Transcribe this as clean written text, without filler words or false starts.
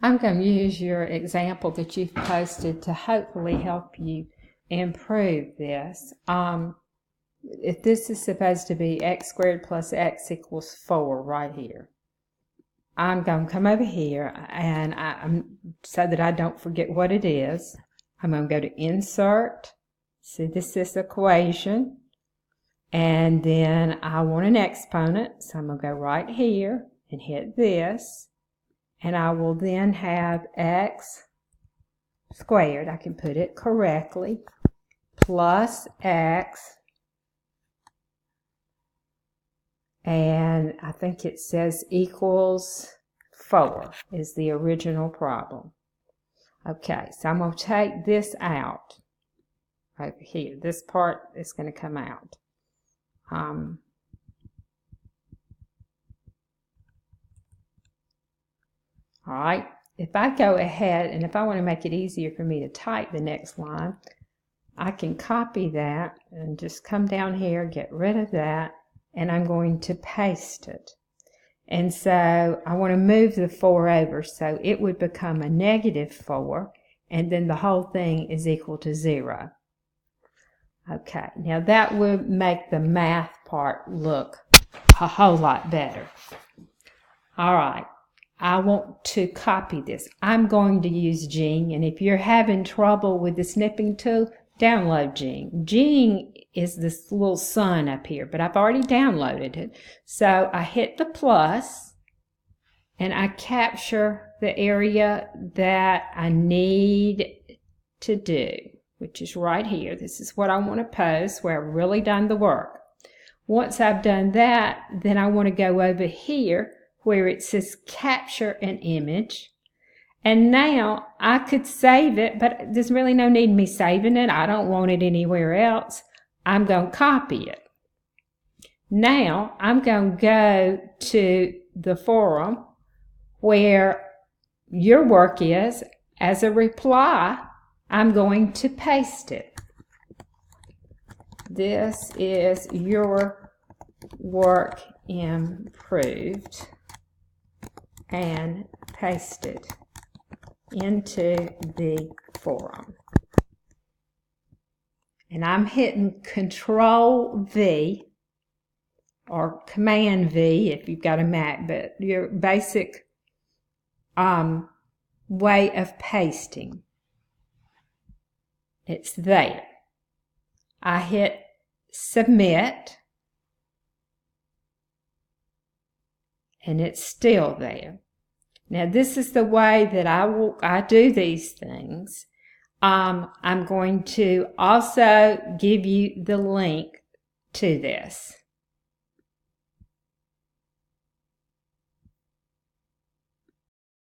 I'm going to use your example that you've posted to hopefully help you improve this. If this is supposed to be x squared plus x equals 4 right here, I'm going to come over here and so that I don't forget what it is, I'm going to go to Insert. See, this is equation. And then I want an exponent, so I'm going to go right here and hit this. And I will then have x squared, I can put it correctly, plus x, and I think it says equals 4 is the original problem. Okay, so I'm going to take this out over here. This part is going to come out. All right, if I go ahead and if I want to make it easier for me to type the next line, I can copy that and just come down here, get rid of that, and I'm going to paste it. And so I want to move the 4 over, so it would become a -4, and then the whole thing is equal to 0. Okay, now that would make the math part look a whole lot better. All right, I want to copy this. I'm going to use Jing, and if you're having trouble with the snipping tool, download Jing. Jing is this little sun up here, but I've already downloaded it. So I hit the plus, and I capture the area that I need to do, which is right here. This is what I want to post, where I've really done the work. Once I've done that, then I want to go over here where it says capture an image. And now I could save it, but there's really no need in me saving it. I don't want it anywhere else. I'm going to copy it. Now I'm going to go to the forum where your work is. As a reply, I'm going to paste it. This is your work improved, and paste it into the forum. And I'm hitting Control V or Command V if you've got a Mac, but your basic way of pasting. It's there. I hit Submit, and it's still there. Now this is the way that I do these things. I'm going to also give you the link to this.